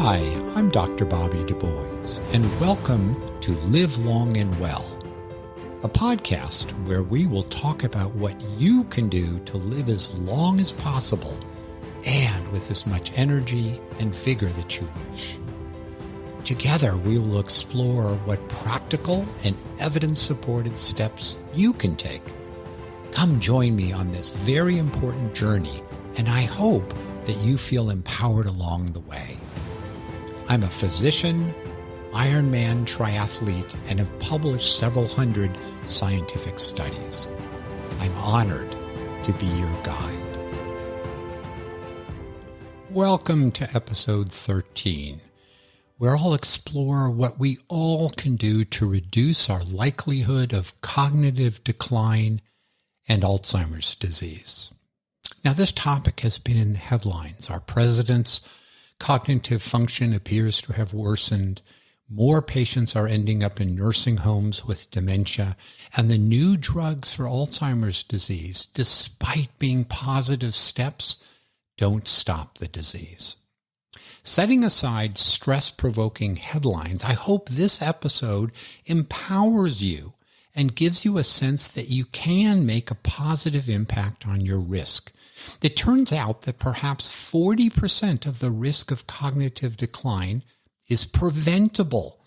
Hi, I'm Dr. Bobby Du Bois, and welcome to Live Long and Well, a podcast where we will talk about what you can do to live as long as possible and with as much energy and vigor that you wish. Together, we will explore what practical and evidence-supported steps you can take. Come join me on this very important journey, and I hope that you feel empowered along the way. I'm a physician, Ironman triathlete, and have published several hundred scientific studies. I'm honored to be your guide. Welcome to episode 13, where I'll explore what we all can do to reduce our likelihood of cognitive decline and Alzheimer's disease. Now, this topic has been in the headlines. Our president's cognitive function appears to have worsened. More patients are ending up in nursing homes with dementia, and the new drugs for Alzheimer's disease, despite being positive steps, don't stop the disease. Setting aside stress-provoking headlines, I hope this episode empowers you and gives you a sense that you can make a positive impact on your risk. It turns out that perhaps 40% of the risk of cognitive decline is preventable.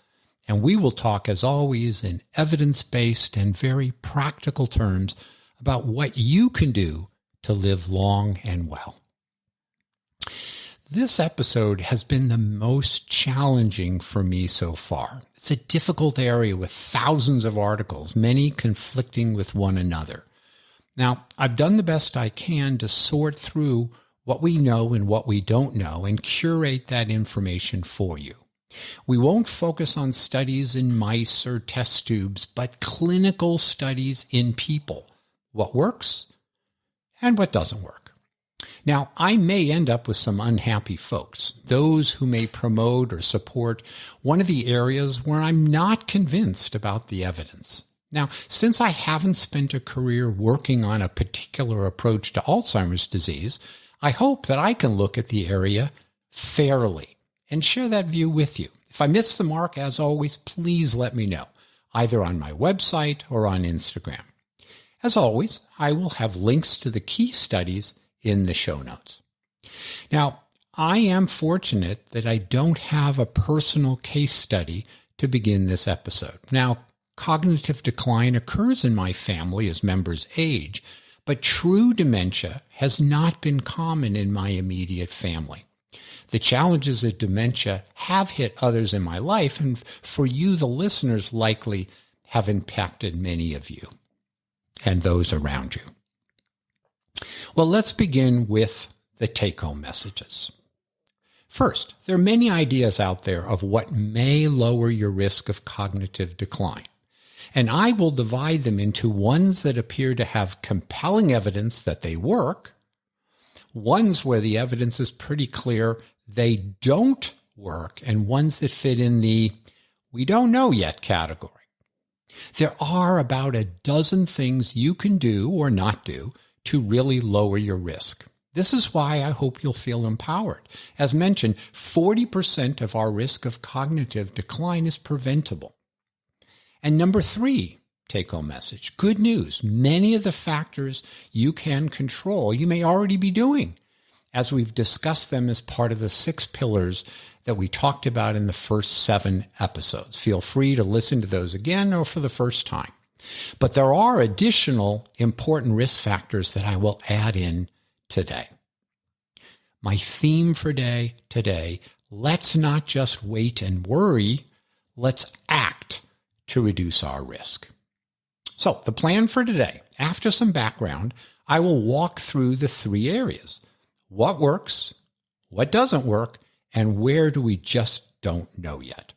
And we will talk, as always, in evidence-based and very practical terms about what you can do to live long and well. This episode has been the most challenging for me so far. It's a difficult area with thousands of articles, many conflicting with one another. Now, I've done the best I can to sort through what we know and what we don't know and curate that information for you. We won't focus on studies in mice or test tubes, but clinical studies in people. What works and what doesn't work. Now, I may end up with some unhappy folks, those who may promote or support one of the areas where I'm not convinced about the evidence. Now, since I haven't spent a career working on a particular approach to Alzheimer's disease, I hope that I can look at the area fairly and share that view with you. If I miss the mark, as always, please let me know, either on my website or on Instagram. As always, I will have links to the key studies in the show notes. Now, I am fortunate that I don't have a personal case study to begin this episode. Now, cognitive decline occurs in my family as members age, but true dementia has not been common in my immediate family. The challenges of dementia have hit others in my life, and for you, the listeners, likely have impacted many of you and those around you. Well, let's begin with the take-home messages. First, there are many ideas out there of what may lower your risk of cognitive decline, and I will divide them into ones that appear to have compelling evidence that they work, ones where the evidence is pretty clear they don't work, and ones that fit in the we don't know yet category. There are about a dozen things you can do or not do to really lower your risk. This is why I hope you'll feel empowered. As mentioned, 40% of our risk of cognitive decline is preventable. And number 3, take-home message, good news. Many of the factors you can control, you may already be doing, as we've discussed them as part of the 6 pillars that we talked about in the first 7 episodes. Feel free to listen to those again or for the first time. But there are additional important risk factors that I will add in today. My theme for today, let's not just wait and worry, let's act to reduce our risk. So the plan for today, after some background, I will walk through the 3 areas. What works, what doesn't work, and where do we just don't know yet.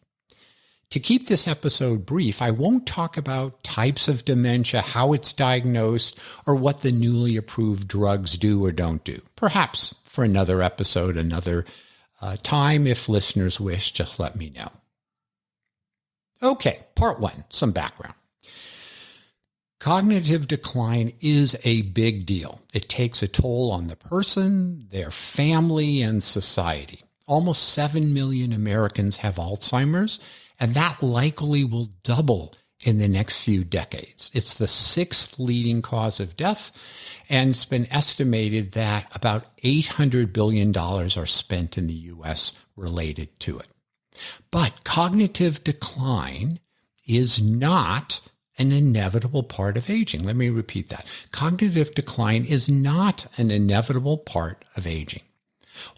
To keep this episode brief, I won't talk about types of dementia, how it's diagnosed, or what the newly approved drugs do or don't do. Perhaps for another episode, another time, if listeners wish, just let me know. Okay, part 1, some background. Cognitive decline is a big deal. It takes a toll on the person, their family, and society. Almost 7 million Americans have Alzheimer's, and that likely will double in the next few decades. It's the 6th leading cause of death, and it's been estimated that about $800 billion are spent in the U.S. related to it. But cognitive decline is not an inevitable part of aging. Let me repeat that. Cognitive decline is not an inevitable part of aging.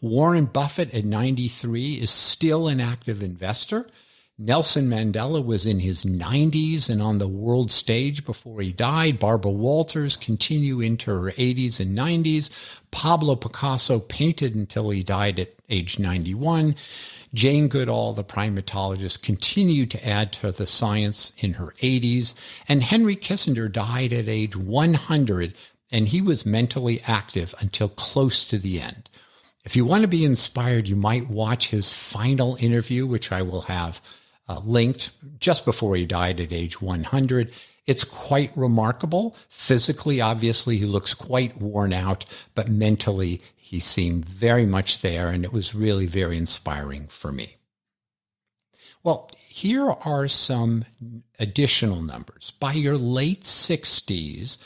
Warren Buffett at 93 is still an active investor. Nelson Mandela was in his 90s and on the world stage before he died. Barbara Walters continued into her 80s and 90s. Pablo Picasso painted until he died at age 91. Jane Goodall, the primatologist, continued to add to the science in her 80s. And Henry Kissinger died at age 100, and he was mentally active until close to the end. If you want to be inspired, you might watch his final interview, which I will have linked just before he died at age 100. It's quite remarkable. Physically, obviously, he looks quite worn out, but mentally, he seemed very much there, and it was really very inspiring for me. Well, here are some additional numbers. By your late 60s,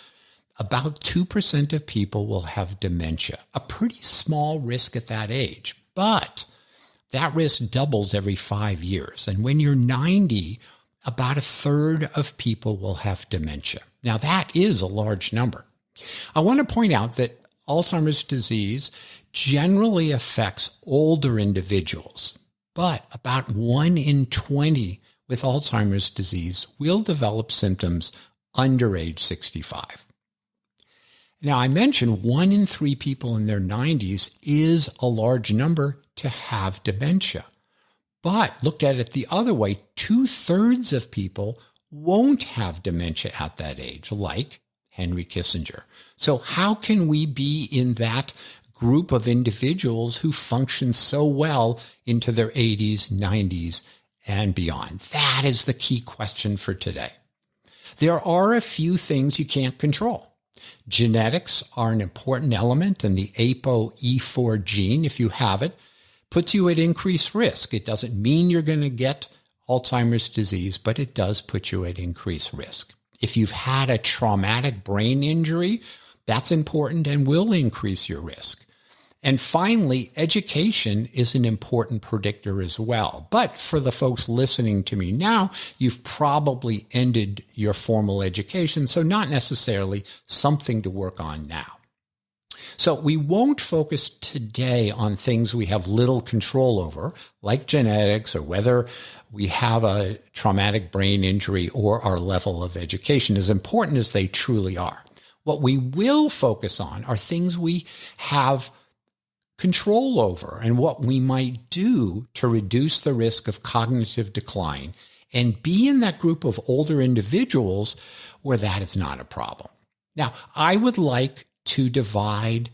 about 2% of people will have dementia, a pretty small risk at that age, but that risk doubles every 5 years. And when you're 90, about a third of people will have dementia. Now, that is a large number. I want to point out that Alzheimer's disease generally affects older individuals, but about 1 in 20 with Alzheimer's disease will develop symptoms under age 65. Now, I mentioned 1 in 3 people in their 90s is a large number to have dementia. But looked at it the other way, 2/3 of people won't have dementia at that age, like Henry Kissinger. So how can we be in that group of individuals who function so well into their 80s, 90s, and beyond? That is the key question for today. There are a few things you can't control. Genetics are an important element, and the ApoE4 gene, if you have it, puts you at increased risk. It doesn't mean you're going to get Alzheimer's disease, but it does put you at increased risk. If you've had a traumatic brain injury, that's important and will increase your risk. And finally, education is an important predictor as well. But for the folks listening to me now, you've probably ended your formal education, so not necessarily something to work on now. So we won't focus today on things we have little control over, like genetics or whether we have a traumatic brain injury or our level of education, as important as they truly are. What we will focus on are things we have control over and what we might do to reduce the risk of cognitive decline and be in that group of older individuals where that is not a problem. Now, I would like to divide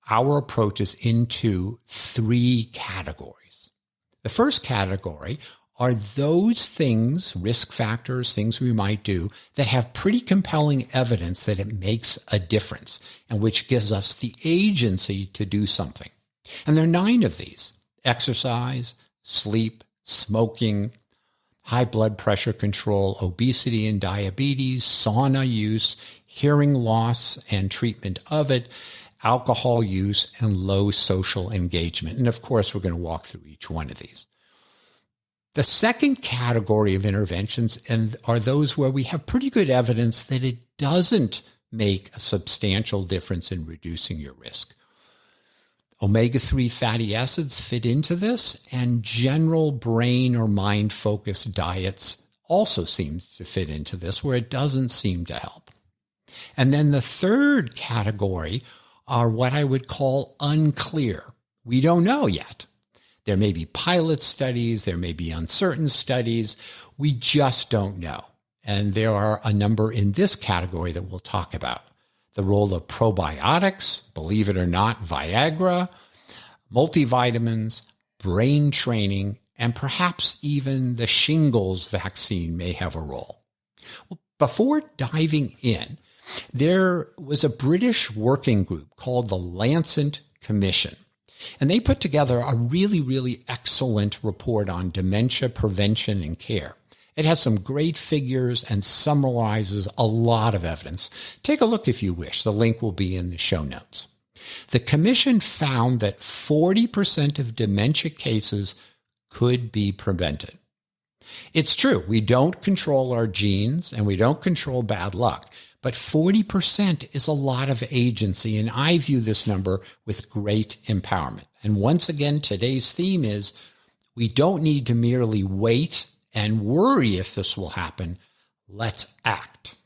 our approaches into 3 categories. The first category are those things, risk factors, things we might do that have pretty compelling evidence that it makes a difference and which gives us the agency to do something. And there are 9 of these: exercise, sleep, smoking, high blood pressure control, obesity and diabetes, sauna use, hearing loss and treatment of it, alcohol use, and low social engagement. And of course, we're going to walk through each one of these. The second category of interventions are those where we have pretty good evidence that it doesn't make a substantial difference in reducing your risk. Omega-3 fatty acids fit into this, and general brain or mind-focused diets also seem to fit into this, where it doesn't seem to help. And then the third category are what I would call unclear. We don't know yet. There may be pilot studies, there may be uncertain studies. We just don't know. And there are a number in this category that we'll talk about. The role of probiotics, believe it or not, Viagra, multivitamins, brain training, and perhaps even the shingles vaccine may have a role. Well, before diving in, there was a British working group called the Lancet Commission. And they put together a really, really excellent report on dementia prevention and care. It has some great figures and summarizes a lot of evidence. Take a look if you wish. The link will be in the show notes. The commission found that 40% of dementia cases could be prevented. It's true, we don't control our genes and we don't control bad luck, but 40% is a lot of agency, and I view this number with great empowerment. And once again, today's theme is we don't need to merely wait and worry if this will happen. Let's act.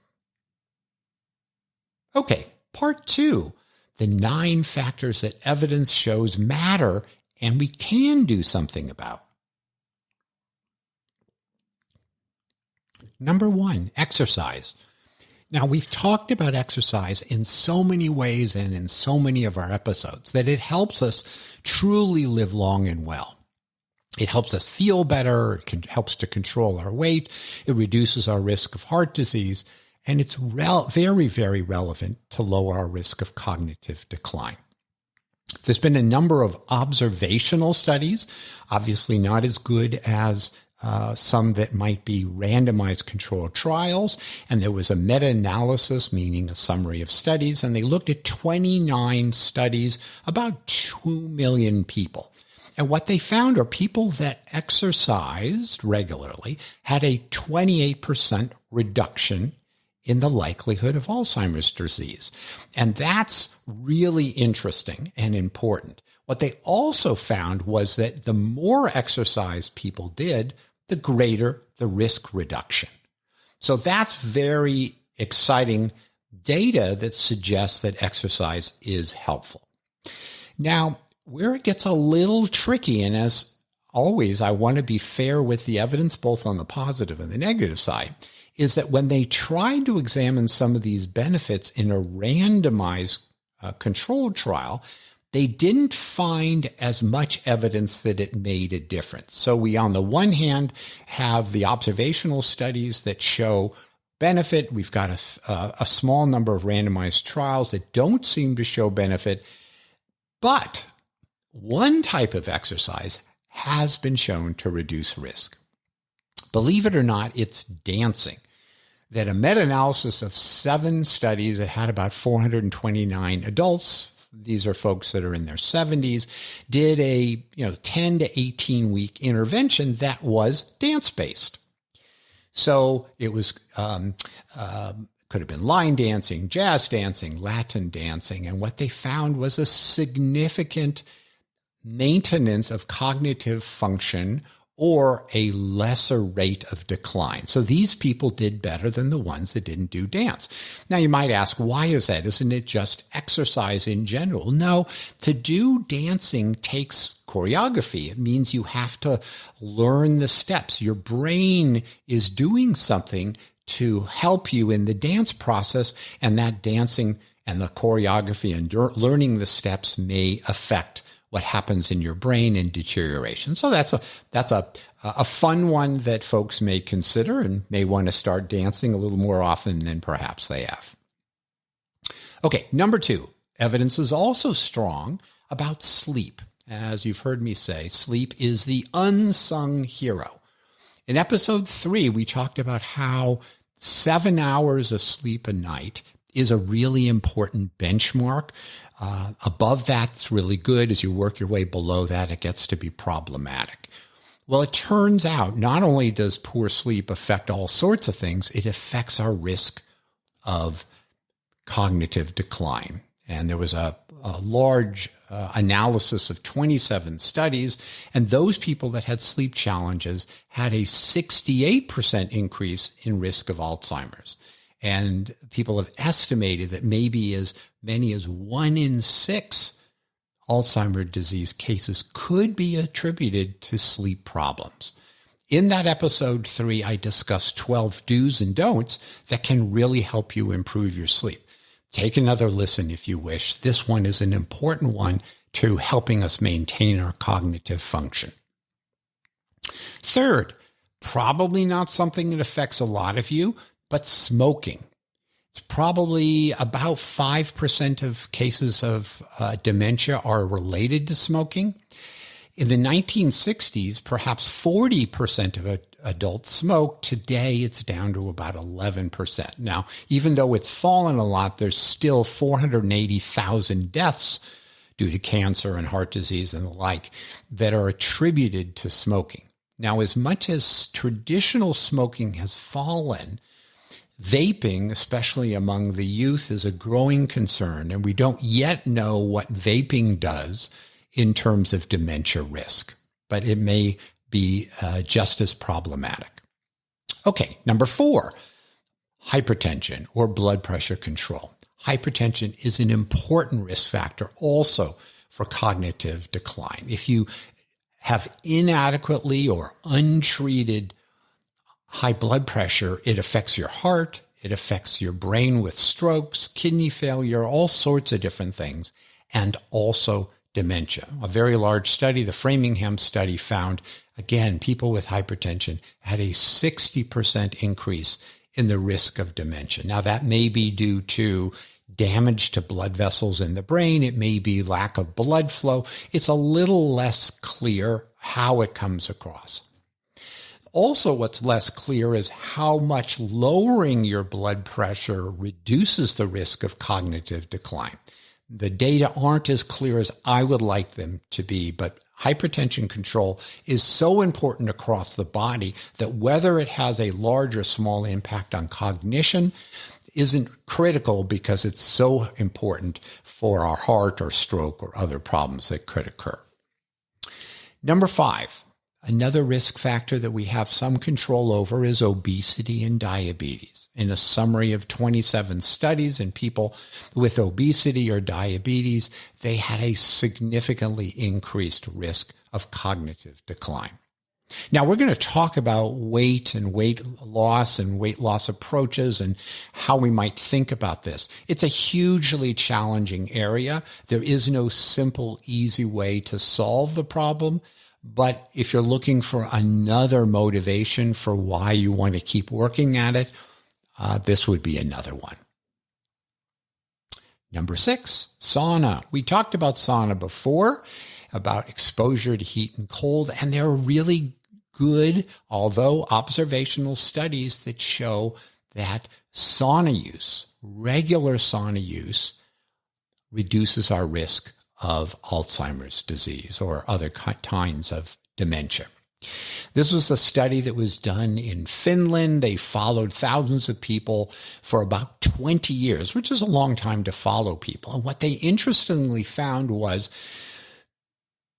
Okay, part 2, the 9 factors that evidence shows matter and we can do something about. Number 1, exercise. Now, we've talked about exercise in so many ways and in so many of our episodes that it helps us truly live long and well. It helps us feel better. It helps to control our weight. It reduces our risk of heart disease. And it's very, very relevant to lower our risk of cognitive decline. There's been a number of observational studies, obviously not as good as some that might be randomized controlled trials. And there was a meta-analysis, meaning a summary of studies, and they looked at 29 studies, about 2 million people. And what they found are people that exercised regularly had a 28% reduction in the likelihood of Alzheimer's disease. And that's really interesting and important. What they also found was that the more exercise people did, the greater the risk reduction. So that's very exciting data that suggests that exercise is helpful. Now, where it gets a little tricky, and as always, I want to be fair with the evidence, both on the positive and the negative side, is that when they tried to examine some of these benefits in a randomized controlled trial, they didn't find as much evidence that it made a difference. So we, on the one hand, have the observational studies that show benefit. We've got a small number of randomized trials that don't seem to show benefit. But one type of exercise has been shown to reduce risk. Believe it or not, it's dancing. That a meta-analysis of 7 studies that had about 429 adults, these are folks that are in their 70s, did a 10 to 18 week intervention that was dance-based. So it was could have been line dancing, jazz dancing, Latin dancing, and what they found was a significant maintenance of cognitive function or a lesser rate of decline. So these people did better than the ones that didn't do dance. Now you might ask, why is that? Isn't it just exercise in general? No, to do dancing takes choreography. It means you have to learn the steps. Your brain is doing something to help you in the dance process, and that dancing and the choreography and learning the steps may affect what happens in your brain and deterioration. So that's a fun one that folks may consider and may want to start dancing a little more often than perhaps they have. Okay, number 2, evidence is also strong about sleep. As you've heard me say, sleep is the unsung hero. In episode 3, we talked about how 7 hours of sleep a night is a really important benchmark. Above that's really good. As you work your way below that, it gets to be problematic. Well, it turns out not only does poor sleep affect all sorts of things, it affects our risk of cognitive decline. And there was a large analysis of 27 studies, and those people that had sleep challenges had a 68% increase in risk of Alzheimer's. And people have estimated that maybe as many as 1 in 6 Alzheimer's disease cases could be attributed to sleep problems. In that episode 3, I discussed 12 do's and don'ts that can really help you improve your sleep. Take another listen if you wish. This one is an important one to helping us maintain our cognitive function. Third, probably not something that affects a lot of you, but smoking. It's probably about 5% of cases of dementia are related to smoking. In the 1960s, perhaps 40% of adults smoked. Today, it's down to about 11%. Now, even though it's fallen a lot, there's still 480,000 deaths due to cancer and heart disease and the like that are attributed to smoking. Now, as much as traditional smoking has fallen, vaping, especially among the youth, is a growing concern, and we don't yet know what vaping does in terms of dementia risk, but it may be just as problematic. Okay, number 4, hypertension or blood pressure control. Hypertension is an important risk factor also for cognitive decline. If you have inadequately or untreated high blood pressure, it affects your heart, it affects your brain with strokes, kidney failure, all sorts of different things, and also dementia. A very large study, the Framingham study, found, again, people with hypertension had a 60% increase in the risk of dementia. Now, that may be due to damage to blood vessels in the brain. It may be lack of blood flow. It's a little less clear how it comes across. Also, what's less clear is how much lowering your blood pressure reduces the risk of cognitive decline. The data aren't as clear as I would like them to be, but hypertension control is so important across the body that whether it has a large or small impact on cognition isn't critical because it's so important for our heart or stroke or other problems that could occur. Number 5. Another risk factor that we have some control over is obesity and diabetes. In a summary of 27 studies in people with obesity or diabetes, they had a significantly increased risk of cognitive decline. Now, we're going to talk about weight and weight loss approaches and how we might think about this. It's a hugely challenging area. There is no simple, easy way to solve the problem. But if you're looking for another motivation for why you want to keep working at it, this would be another one. Number 6, sauna. We talked about sauna before, about exposure to heat and cold, and there are really good, although observational studies that show that sauna use, regular sauna use, reduces our risk of Alzheimer's disease or other kinds of dementia. This was a study that was done in Finland. They followed thousands of people for about 20 years, which is a long time to follow people. And what they interestingly found was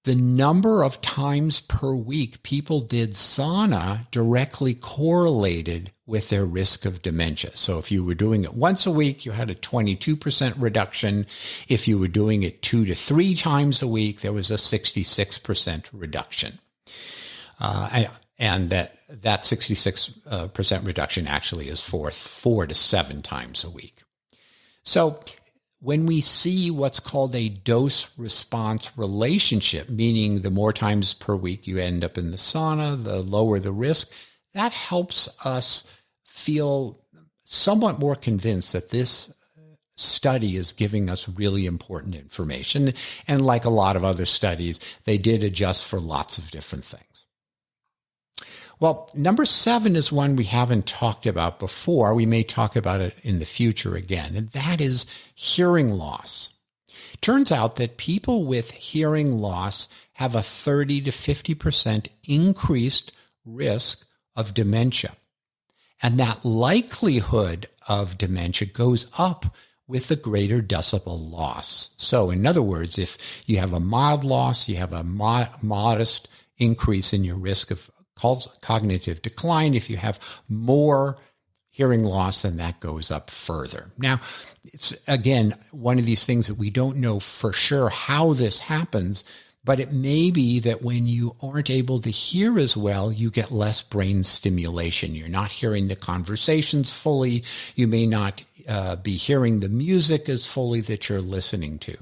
the number of times per week people did sauna directly correlated with their risk of dementia. So if you were doing it once a week, you had a 22% reduction. If you were doing it 2 to 3 times a week, there was a 66% reduction. And that 66% reduction actually is 4 to 7 times a week. So when we see what's called a dose-response relationship, meaning the more times per week you end up in the sauna, the lower the risk, that helps us feel somewhat more convinced that this study is giving us really important information. And like a lot of other studies, they did adjust for lots of different things. Well, number 7 is one we haven't talked about before. We may talk about it in the future again, and that is hearing loss. Turns out that people with hearing loss have a 30 to 50% increased risk of dementia. And that likelihood of dementia goes up with the greater decibel loss. So in other words, if you have a mild loss, you have a modest increase in your risk of cognitive decline. If you have more hearing loss, then that goes up further. Now, it's, again, one of these things that we don't know for sure how this happens, but it may be that when you aren't able to hear as well, you get less brain stimulation. You're not hearing the conversations fully. You may not be hearing the music as fully that you're listening to.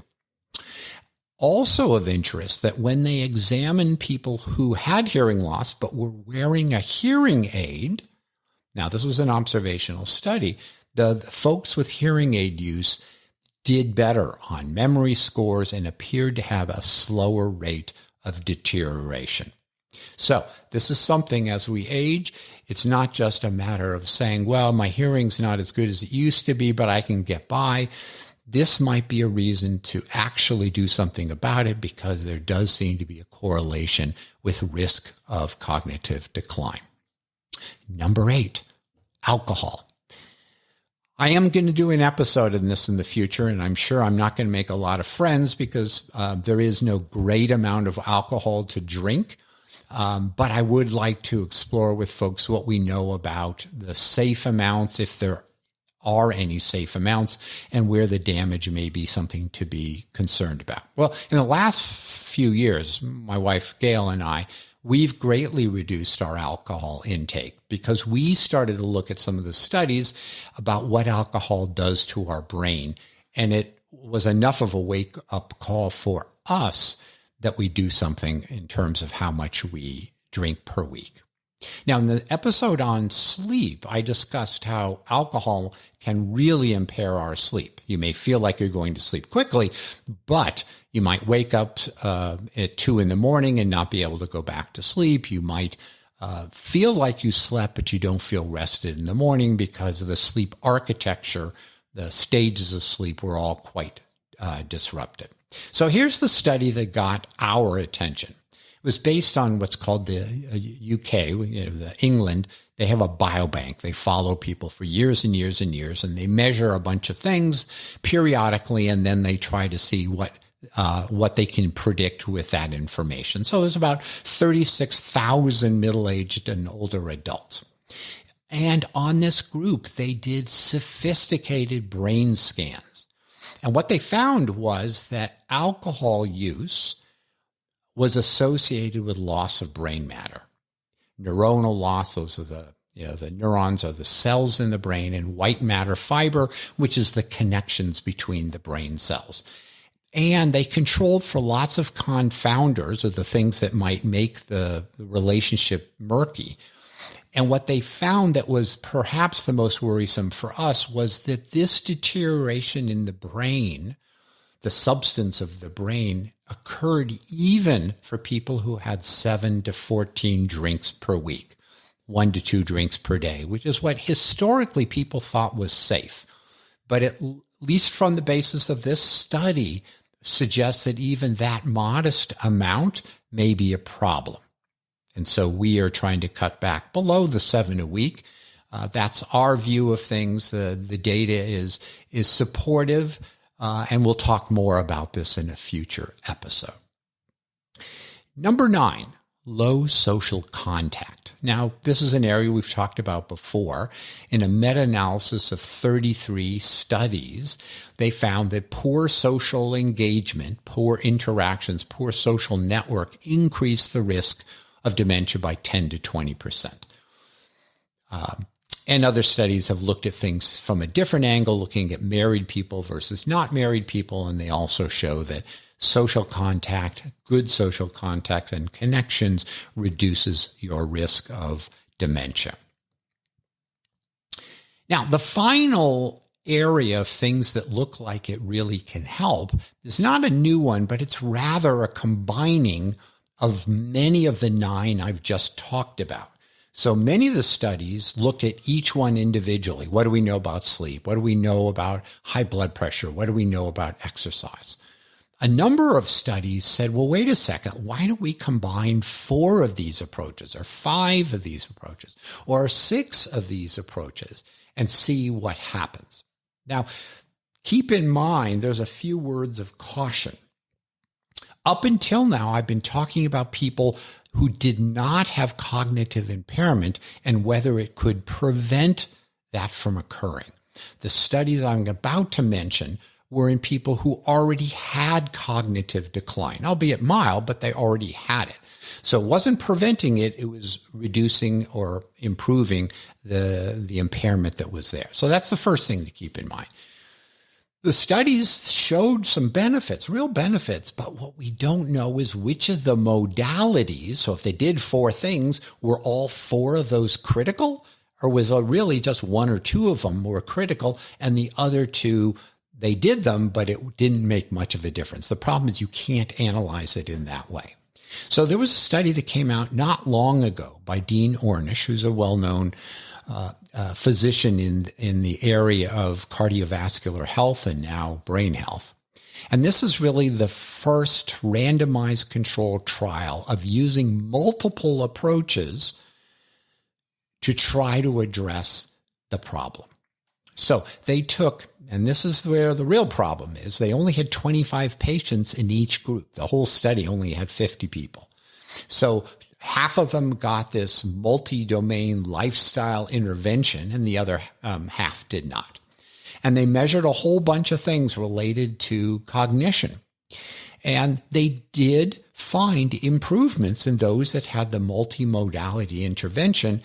Also of interest that when they examined people who had hearing loss but were wearing a hearing aid, now this was an observational study, The folks with hearing aid use did better on memory scores and appeared to have a slower rate of deterioration. So this is something as we age, it's not just a matter of saying, well, my hearing's not as good as it used to be, but I can get by. This might be a reason to actually do something about it because there does seem to be a correlation with risk of cognitive decline. Number 8, alcohol. I am going to do an episode on this in the future, and I'm sure I'm not going to make a lot of friends because there is no great amount of alcohol to drink. But I would like to explore with folks what we know about the safe amounts, if there are any safe amounts, and where the damage may be something to be concerned about. Well, in the last few years, my wife Gail and I, we've greatly reduced our alcohol intake because we started to look at some of the studies about what alcohol does to our brain. And it was enough of a wake-up call for us that we do something in terms of how much we drink per week. Now, in the episode on sleep, I discussed how alcohol can really impair our sleep. You may feel like you're going to sleep quickly, but you might wake up at 2 a.m. and not be able to go back to sleep. You might feel like you slept, but you don't feel rested in the morning because of the sleep architecture. The stages of sleep were all quite disrupted. So here's the study that got our attention. It was based on what's called the UK, the England. They have a biobank. They follow people for years and years and years, and they measure a bunch of things periodically, and then they try to see what they can predict with that information. So there's about 36,000 middle-aged and older adults. And on this group, they did sophisticated brain scans. And what they found was that alcohol use was associated with loss of brain matter. Neuronal loss, those are the neurons are the cells in the brain, and white matter fiber, which is the connections between the brain cells. And they controlled for lots of confounders, or the things that might make the relationship murky. And what they found that was perhaps the most worrisome for us was that this deterioration in the brain, the substance of the brain, occurred even for people who had 7 to 14 drinks per week, 1 to 2 drinks per day, which is what historically people thought was safe. But at least from the basis of this study, suggests that even that modest amount may be a problem. And so we are trying to cut back below the 7 a week. That's our view of things. The data is supportive. And we'll talk more about this in a future episode. Number 9, low social contact. Now, this is an area we've talked about before. In a meta-analysis of 33 studies, they found that poor social engagement, poor interactions, poor social network increased the risk of dementia by 10 to 20%. And other studies have looked at things from a different angle, looking at married people versus not married people, and they also show that social contact, good social contact and connections reduces your risk of dementia. Now, the final area of things that look like it really can help is not a new one, but it's rather a combining of many of the 9 I've just talked about. So many of the studies looked at each one individually. What do we know about sleep? What do we know about high blood pressure? What do we know about exercise? A number of studies said, well, wait a second, why don't we combine 4 of these approaches or 5 of these approaches or 6 of these approaches and see what happens? Now, keep in mind, there's a few words of caution. Up until now, I've been talking about people who did not have cognitive impairment and whether it could prevent that from occurring. The studies I'm about to mention were in people who already had cognitive decline, albeit mild, but they already had it. So it wasn't preventing it, it was reducing or improving the impairment that was there. So that's the first thing to keep in mind. The studies showed some benefits, real benefits, but what we don't know is which of the modalities, so if they did 4 things, were all 4 of those critical? Or was it really just one or two of them were critical and the other two, they did them, but it didn't make much of a difference? The problem is you can't analyze it in that way. So there was a study that came out not long ago by Dean Ornish, who's a well-known physician in the area of cardiovascular health and now brain health. And this is really the first randomized controlled trial of using multiple approaches to try to address the problem. So they took, and this is where the real problem is, they only had 25 patients in each group. The whole study only had 50 people. So half of them got this multi-domain lifestyle intervention and the other half did not. And they measured a whole bunch of things related to cognition. And they did find improvements in those that had the multimodality intervention,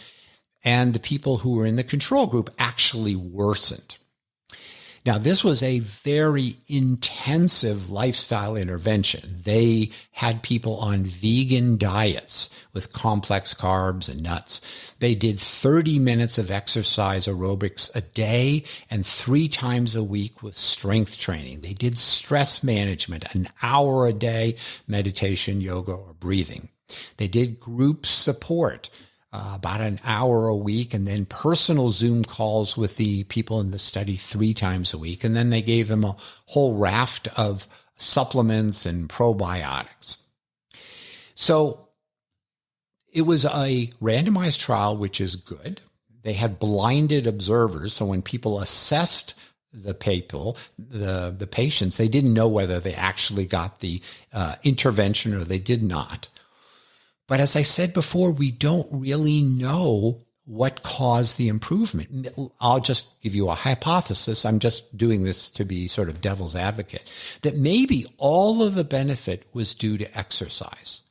and the people who were in the control group actually worsened. Now, this was a very intensive lifestyle intervention. They had people on vegan diets with complex carbs and nuts. They did 30 minutes of exercise aerobics a day and 3 times a week with strength training. They did stress management, an hour a day, meditation, yoga, or breathing. They did group support, about an hour a week, and then personal Zoom calls with the people in the study 3 times a week. And then they gave them a whole raft of supplements and probiotics. So it was a randomized trial, which is good. They had blinded observers. So when people assessed the patients, they didn't know whether they actually got the intervention or they did not. But as I said before, we don't really know what caused the improvement. I'll just give you a hypothesis. I'm just doing this to be sort of devil's advocate, that maybe all of the benefit was due to exercise,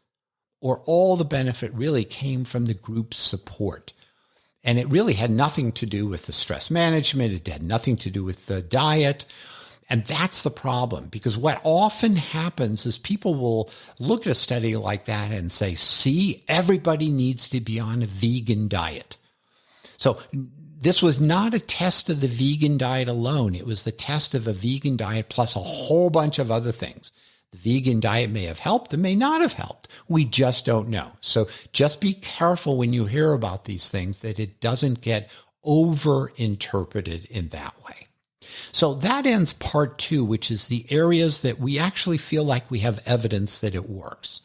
or all the benefit really came from the group support. And it really had nothing to do with the stress management. It had nothing to do with the diet. And that's the problem, because what often happens is people will look at a study like that and say, see, everybody needs to be on a vegan diet. So this was not a test of the vegan diet alone. It was the test of a vegan diet plus a whole bunch of other things. The vegan diet may have helped, it may not have helped. We just don't know. So just be careful when you hear about these things that it doesn't get over-interpreted in that way. So that ends part 2, which is the areas that we actually feel like we have evidence that it works.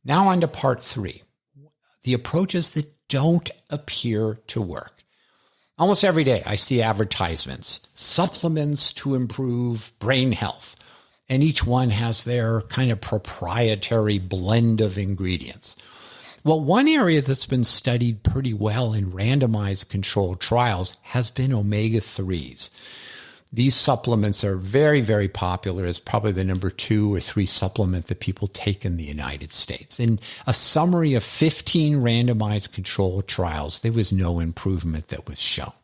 Now on to part 3, the approaches that don't appear to work. Almost every day I see advertisements, supplements to improve brain health, and each one has their kind of proprietary blend of ingredients. Well, one area that's been studied pretty well in randomized controlled trials has been omega-3s. These supplements are very, very popular. It's probably the number 2 or 3 supplement that people take in the United States. In a summary of 15 randomized controlled trials, there was no improvement that was shown.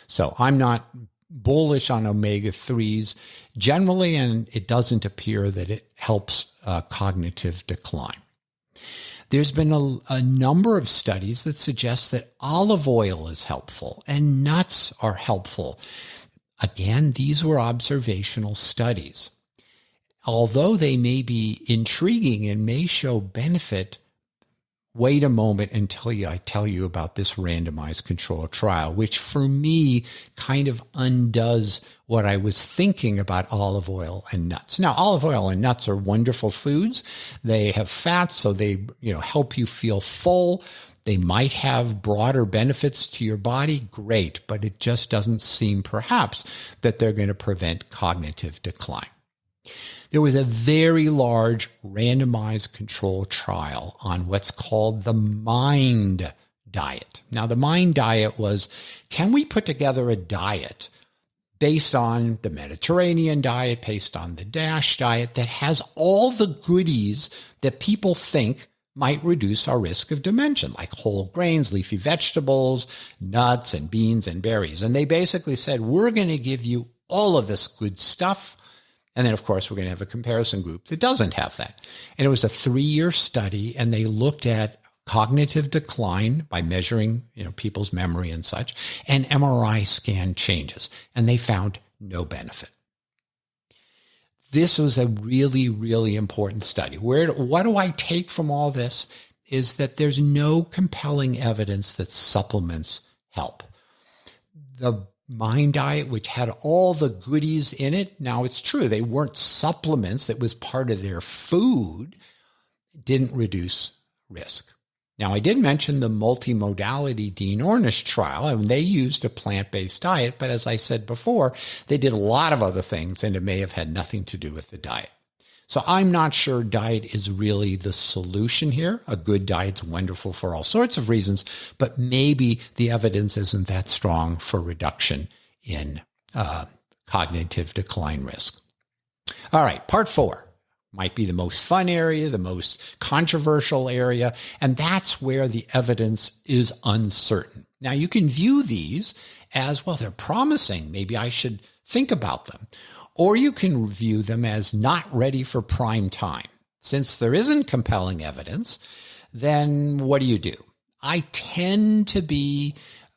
So I'm not bullish on omega-3s generally, and it doesn't appear that it helps cognitive decline. There's been a number of studies that suggest that olive oil is helpful and nuts are helpful. Again, these were observational studies. Although they may be intriguing and may show benefit, wait a moment until I tell you about this randomized controlled trial, which for me kind of undoes what I was thinking about olive oil and nuts. Now, olive oil and nuts are wonderful foods. They have fats, so they help you feel full. They might have broader benefits to your body. Great, but it just doesn't seem perhaps that they're going to prevent cognitive decline. There was a very large randomized controlled trial on what's called the MIND diet. Now, the MIND diet was, can we put together a diet based on the Mediterranean diet, based on the DASH diet, that has all the goodies that people think might reduce our risk of dementia, like whole grains, leafy vegetables, nuts and beans and berries. And they basically said, we're going to give you all of this good stuff. And then, of course, we're going to have a comparison group that doesn't have that. And it was a 3-year study, and they looked at cognitive decline by measuring, people's memory and such, and MRI scan changes. And they found no benefit. This was a really, really important study. What do I take from all this is that there's no compelling evidence that supplements help. The Mind diet, which had all the goodies in it, now it's true, they weren't supplements, that was part of their food, didn't reduce risk. Now, I did mention the multimodality Dean Ornish trial, and they used a plant-based diet, but as I said before, they did a lot of other things, and it may have had nothing to do with the diet. So I'm not sure diet is really the solution here. A good diet's wonderful for all sorts of reasons, but maybe the evidence isn't that strong for reduction in cognitive decline risk. All right, part 4. Might be the most fun area, the most controversial area, and that's where the evidence is uncertain. Now, you can view these as, well, they're promising. Maybe I should think about them. Or you can view them as not ready for prime time. Since there isn't compelling evidence, then what do? I tend to be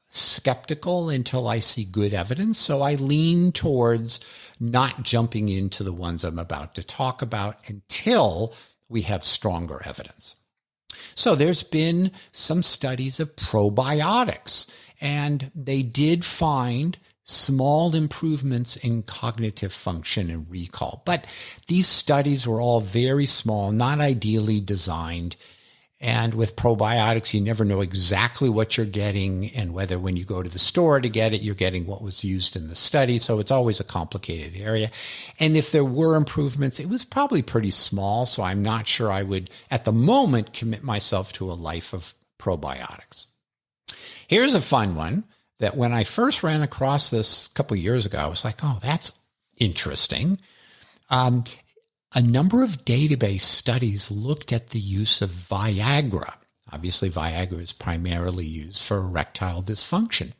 skeptical until I see good evidence, so I lean towards not jumping into the ones I'm about to talk about until we have stronger evidence. So there's been some studies of probiotics, and they did find small improvements in cognitive function and recall. But these studies were all very small, not ideally designed. And with probiotics, you never know exactly what you're getting and whether when you go to the store to get it, you're getting what was used in the study. So it's always a complicated area. And if there were improvements, it was probably pretty small. So I'm not sure I would, at the moment, commit myself to a life of probiotics. Here's a fun one that when I first ran across this a couple of years ago, I was like, oh, that's interesting. A number of database studies looked at the use of Viagra. Obviously, Viagra is primarily used for erectile dysfunction,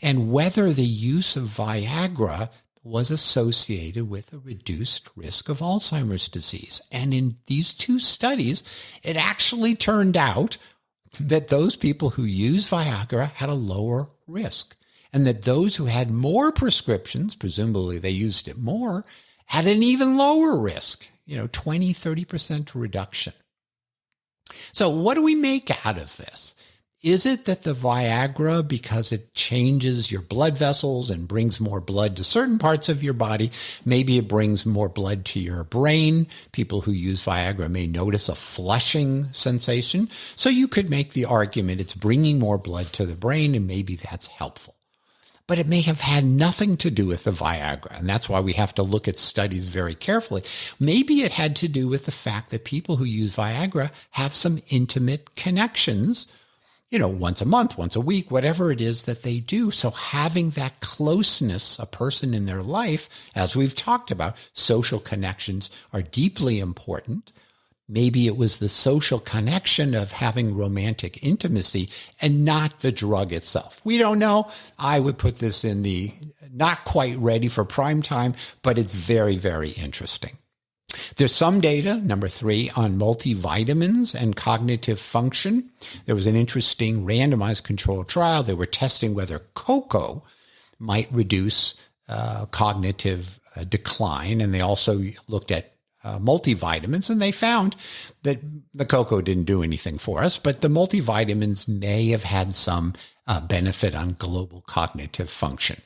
and whether the use of Viagra was associated with a reduced risk of Alzheimer's disease. And in these two studies, it actually turned out that those people who used Viagra had a lower risk, and that those who had more prescriptions, presumably they used it more, had an even lower risk, 20, 30% reduction. So what do we make out of this? Is it that the Viagra, because it changes your blood vessels and brings more blood to certain parts of your body, maybe it brings more blood to your brain? People who use Viagra may notice a flushing sensation. So you could make the argument it's bringing more blood to the brain, and maybe that's helpful. But it may have had nothing to do with the Viagra, and that's why we have to look at studies very carefully. Maybe it had to do with the fact that people who use Viagra have some intimate connections, once a month, once a week, whatever it is that they do. So having that closeness, a person in their life, as we've talked about, social connections are deeply important. Maybe it was the social connection of having romantic intimacy and not the drug itself. We don't know. I would put this in the not quite ready for prime time, but it's very, very interesting. There's some data, number 3, on multivitamins and cognitive function. There was an interesting randomized controlled trial. They were testing whether cocoa might reduce cognitive decline, and they also looked at multivitamins, and they found that the cocoa didn't do anything for us, but the multivitamins may have had some benefit on global cognitive function.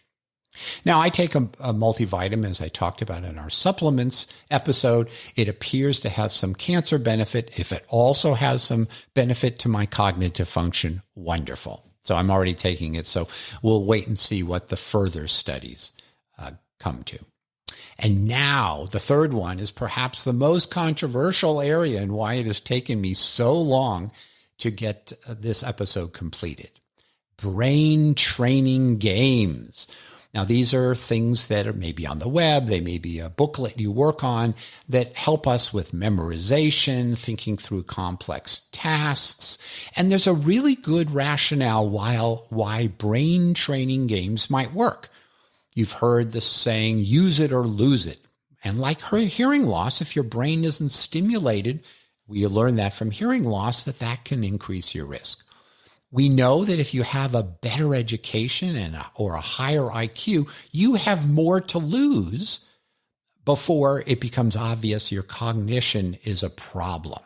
Now, I take a multivitamin, as I talked about in our supplements episode. It appears to have some cancer benefit. If it also has some benefit to my cognitive function, wonderful. So I'm already taking it. So we'll wait and see what the further studies come to. And now the third one is perhaps the most controversial area and why it has taken me so long to get this episode completed. Brain training games. Now, these are things that are maybe on the web. They may be a booklet you work on that help us with memorization, thinking through complex tasks. And there's a really good rationale why brain training games might work. You've heard the saying, use it or lose it. And like hearing loss, if your brain isn't stimulated We learned that from hearing loss that can increase your risk. We know that if you have a better education or a higher IQ, you have more to lose before it becomes obvious your cognition is a problem.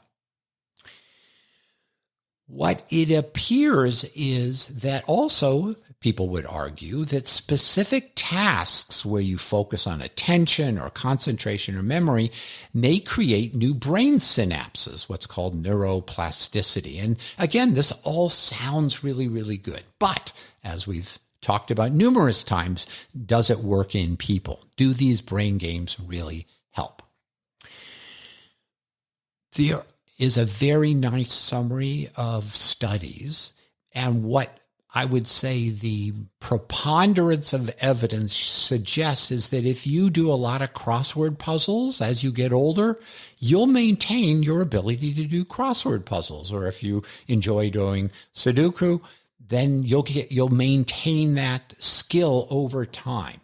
What it appears is that also people would argue that specific tasks where you focus on attention or concentration or memory may create new brain synapses, what's called neuroplasticity. And again, this all sounds really, really good. But as we've talked about numerous times, does it work in people? Do these brain games really help? There is a very nice summary of studies, and what I would say the preponderance of evidence suggests is that if you do a lot of crossword puzzles as you get older, you'll maintain your ability to do crossword puzzles. Or if you enjoy doing Sudoku, then you'll maintain that skill over time.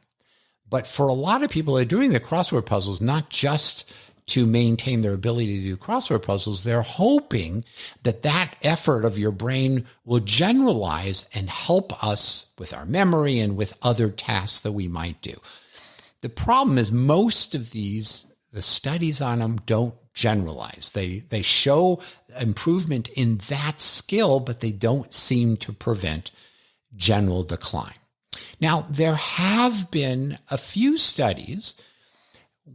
But for a lot of people who are doing the crossword puzzles, not just to maintain their ability to do crossword puzzles, they're hoping that effort of your brain will generalize and help us with our memory and with other tasks that we might do. The problem is most of the studies on them don't generalize. They show improvement in that skill, but they don't seem to prevent general decline. Now, there have been a few studies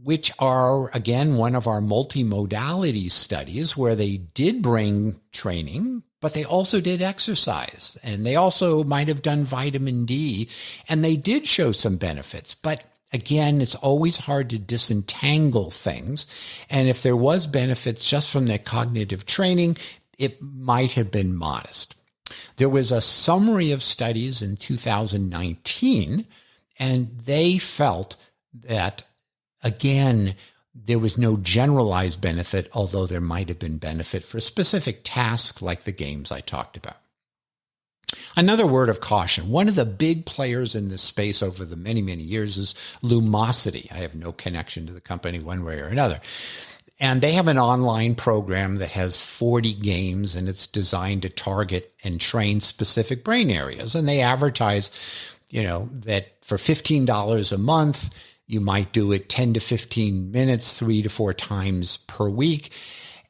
which are, again, one of our multimodality studies where they did brain training, but they also did exercise, and they also might have done vitamin D, and they did show some benefits. But again, it's always hard to disentangle things. And if there was benefits just from that cognitive training, it might have been modest. There was a summary of studies in 2019, and they felt that, again, there was no generalized benefit, although there might have been benefit for specific tasks like the games I talked about. Another word of caution. One of the big players in this space over the many, many years is Lumosity. I have no connection to the company one way or another. And they have an online program that has 40 games, and it's designed to target and train specific brain areas. And they advertise, that for $15 a month, you might do it 10 to 15 minutes, 3 to 4 times per week.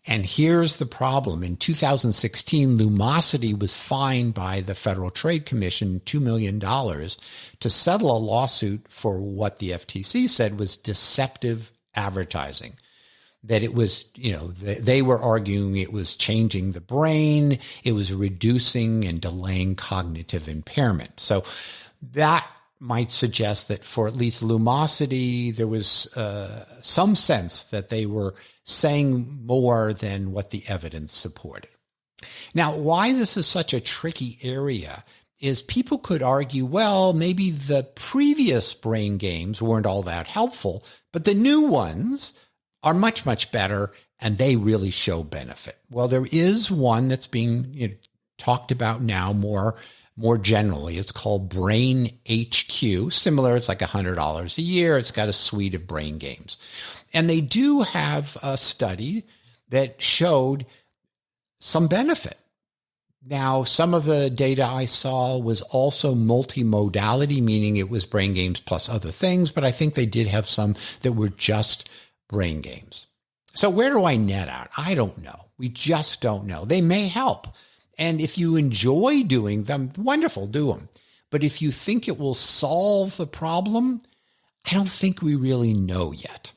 And here's the problem. In 2016, Lumosity was fined by the Federal Trade Commission $2 million to settle a lawsuit for what the FTC said was deceptive advertising. That it was, they were arguing it was changing the brain, it was reducing and delaying cognitive impairment. So that might suggest that for at least Lumosity, there was some sense that they were saying more than what the evidence supported. Now, why this is such a tricky area is people could argue, well, maybe the previous brain games weren't all that helpful, but the new ones are much, much better, and they really show benefit. Well, there is one that's being talked about now more generally. It's called Brain HQ. Similar, it's like $100 a year. It's got a suite of brain games. And they do have a study that showed some benefit. Now, some of the data I saw was also multimodality, meaning it was brain games plus other things, but I think they did have some that were just brain games. So where do I net out? I don't know. We just don't know. They may help. And if you enjoy doing them, wonderful, do them. But if you think it will solve the problem, I don't think we really know yet.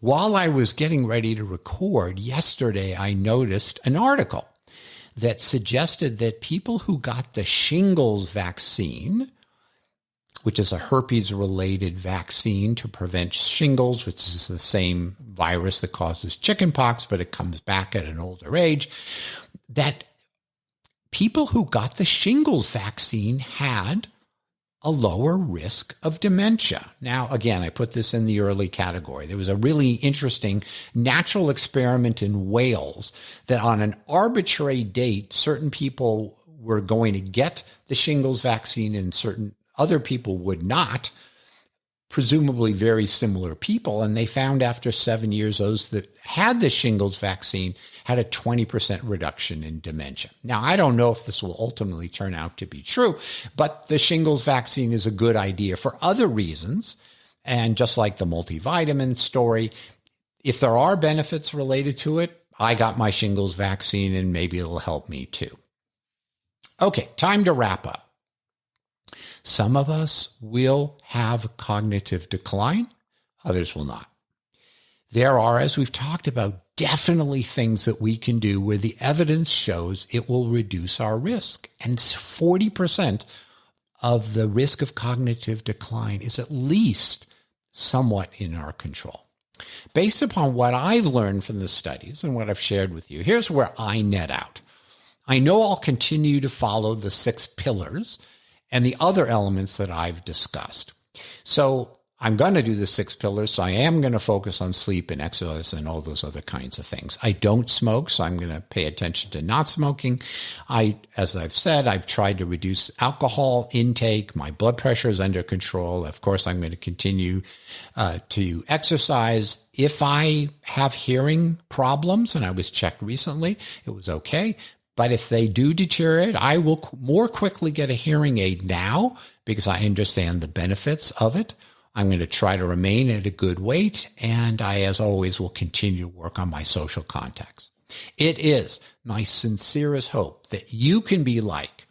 While I was getting ready to record yesterday, I noticed an article that suggested that people who got the shingles vaccine, which is a herpes-related vaccine to prevent shingles, which is the same virus that causes chickenpox, but it comes back at an older age, that people who got the shingles vaccine had a lower risk of dementia. Now, again, I put this in the early category. There was a really interesting natural experiment in Wales that on an arbitrary date, certain people were going to get the shingles vaccine and certain other people would not. presumably very similar people, and they found after 7 years those that had the shingles vaccine had a 20% reduction in dementia. Now, I don't know if this will ultimately turn out to be true, but the shingles vaccine is a good idea for other reasons. And just like the multivitamin story, if there are benefits related to it, I got my shingles vaccine and maybe it'll help me too. Okay, time to wrap up. Some of us will have cognitive decline, others will not. There are, as we've talked about, definitely things that we can do where the evidence shows it will reduce our risk. And 40% of the risk of cognitive decline is at least somewhat in our control. Based upon what I've learned from the studies and what I've shared with you, here's where I net out. I know I'll continue to follow the 6 pillars and the other elements that I've discussed. So I'm going to do the 6 pillars. So I am going to focus on sleep and exercise and all those other kinds of things. I don't smoke, so I'm going to pay attention to not smoking. As I've said, I've tried to reduce alcohol intake. My blood pressure is under control. Of course, I'm going to continue to exercise. If I have hearing problems, and I was checked recently, it was okay. But if they do deteriorate, I will more quickly get a hearing aid now because I understand the benefits of it. I'm going to try to remain at a good weight, and I, as always, will continue to work on my social contacts. It is my sincerest hope that you can be like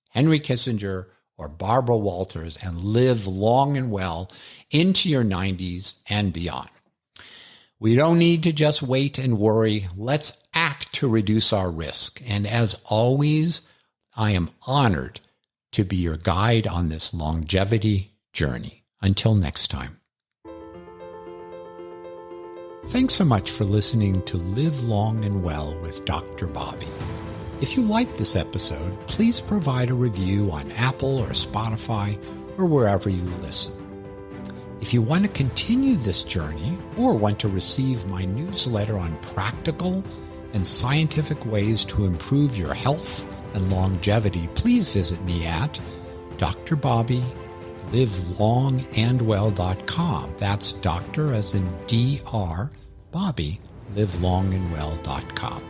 Henry Kissinger or Barbara Walters and live long and well into your 90s and beyond. We don't need to just wait and worry. Let's act to reduce our risk. And as always, I am honored to be your guide on this longevity journey. Until next time. Thanks so much for listening to Live Long and Well with Dr. Bobby. If you like this episode, please provide a review on Apple or Spotify or wherever you listen. If you want to continue this journey or want to receive my newsletter on practical and scientific ways to improve your health and longevity, please visit me at drbobbylivellongandwell.com. That's doctor as in DR, Bobby, livelongandwell.com.